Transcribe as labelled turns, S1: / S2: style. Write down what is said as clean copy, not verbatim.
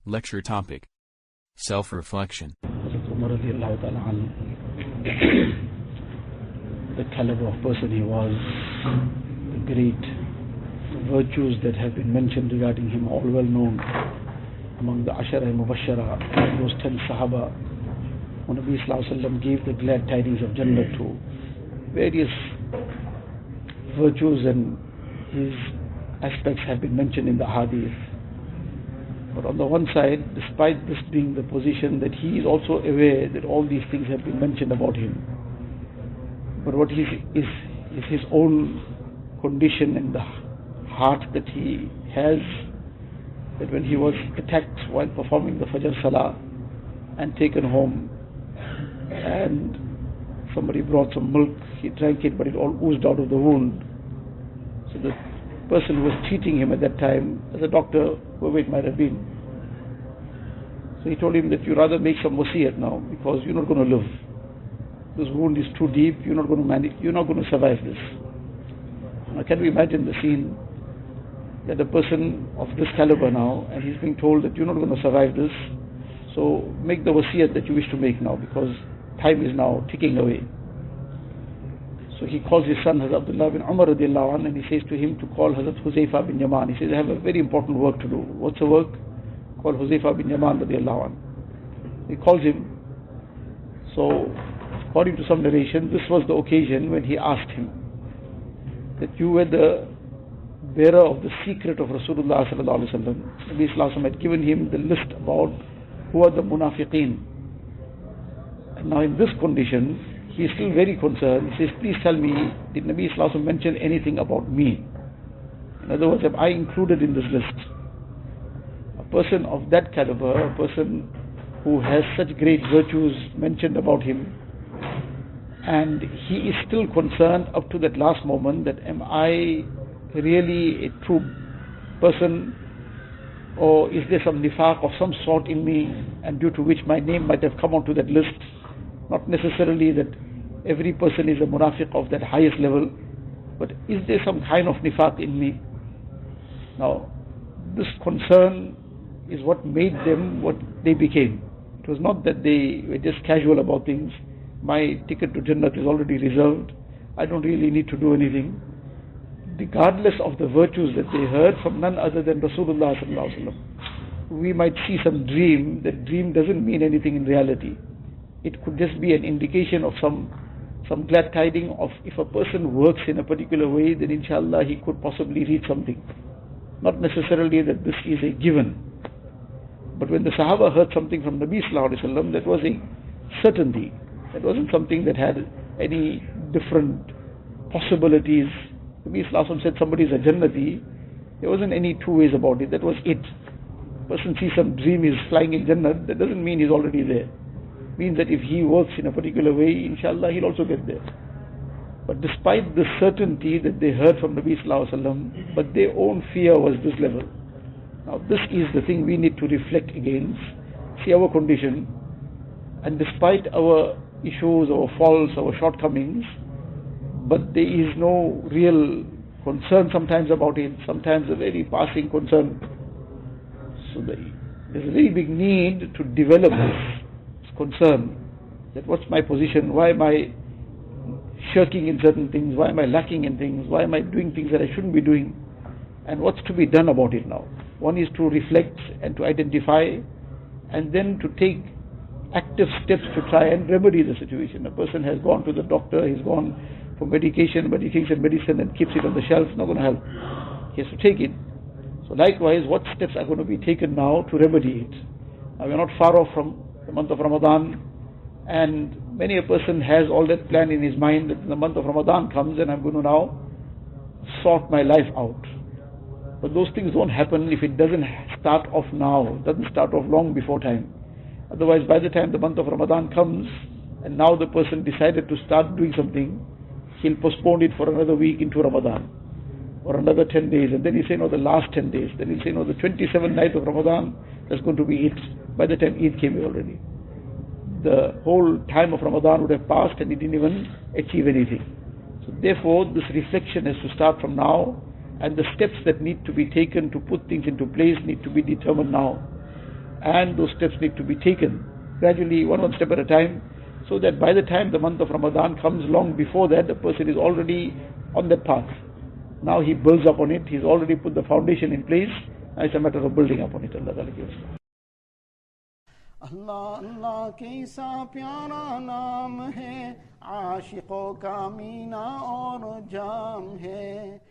S1: Lecture topic: Self-reflection.
S2: The caliber of person he was, the great virtues that have been mentioned regarding him, all well known among the Ashara Mubashara, those 10 Sahaba, when Nabi Sallallahu Alaihi Wasallam gave the glad tidings of Jannah to various virtues, and his aspects have been mentioned in the Hadith. But on the one side, despite this being the position, that he is also aware that all these things have been mentioned about him. But what is his own condition and the heart that he has, that when he was attacked while performing the Fajr Salah and taken home, and somebody brought some milk, he drank it, but it all oozed out of the wound. So the person who was treating him at that time, as a doctor, whoever it might have been, so he told him that you rather make some wasiyat now, because you're not going to live. This wound is too deep, you're not going to survive this. Now can we imagine the scene, that a person of this caliber now, and he's being told that you're not going to survive this, so make the wasiyat that you wish to make now, because time is now ticking away. So he calls his son Hazrat Abdullah bin Umar radiallahu anh, and he says to him to call Hazrat Huzaifa bin Yaman. He says, I have a very important work to do. What's the work? Call Huzaifa bin Yaman radiallahu anh. He calls him. So according to some narration, this was the occasion when he asked him that you were the bearer of the secret of Rasulullah sallallahu alaihi wasallam. Nabi sallallahu alaihi wasallam had given him the list about who are the munafiqeen. And now in this condition, he is still very concerned. He says, please tell me, did Nabi sallallahu alaihi wasallam mention anything about me? In other words, am I included in this list? A person of that caliber, a person who has such great virtues mentioned about him, and he is still concerned up to that last moment that am I really a true person, or is there some nifaq of some sort in me, and due to which my name might have come onto that list? Not necessarily that every person is a munafiq of that highest level, but is there some kind of nifaq in me? Now, this concern is what made them what they became. It was not that they were just casual about things. My ticket to Jannah is already reserved. I don't really need to do anything. Regardless of the virtues that they heard from none other than Rasulullah sallallahu alaihi wasallam. We might see some dream. That dream doesn't mean anything in reality. It could just be an indication of some glad tiding of if a person works in a particular way, then inshallah he could possibly read something. Not necessarily that this is a given. But when the Sahaba heard something from Nabi sallallahu alaihi wasallam, that was a certainty. That wasn't something that had any different possibilities. Nabi sallallahu alaihi wasallam said somebody is a Jannati. There wasn't any two ways about it. That was it. Person sees some dream, he's flying in Jannah, that doesn't mean he's already there. It means that if he works in a particular way, inshallah he'll also get there. But despite the certainty that they heard from Nabi sallallahu alaihi wasallam, but their own fear was this level. Now this is the thing we need to reflect against, see our condition, and despite our issues, our faults, our shortcomings, but there is no real concern sometimes about it, sometimes a very passing concern. So there's a very big need to develop this concern, that what's my position, why am I shirking in certain things, why am I lacking in things, why am I doing things that I shouldn't be doing, and what's to be done about it now. One is to reflect and to identify, and then to take active steps to try and remedy the situation. A person has gone to the doctor, he's gone for medication, but he takes a medicine and keeps it on the shelf, it's not going to help. He has to take it. So likewise, what steps are going to be taken now to remedy it? Now we are not far off from the month of Ramadan, and many a person has all that plan in his mind that the month of Ramadan comes and I'm going to now sort my life out. But those things don't happen if it doesn't start off now, it doesn't start off long before time. Otherwise, by the time the month of Ramadan comes, and now the person decided to start doing something, he'll postpone it for another week into Ramadan, or another 10 days, and then he'll say, no, the last 10 days. Then he'll say, no, the 27th night of Ramadan, that's going to be it. By the time Eid came already, the whole time of Ramadan would have passed and he didn't even achieve anything. So therefore, this reflection has to start from now, and the steps that need to be taken to put things into place need to be determined now. and those steps need to be taken gradually, one step at a time, so that by the time the month of Ramadan comes, long before that, the person is already on that path. Now he builds up on it, he's already put the foundation in place, and it's a matter of building up on it. Allah Ta'ala gives.
S3: अल्लाह अल्लाह कैसा प्यारा नाम है, आशिकों का मीना और जाम है।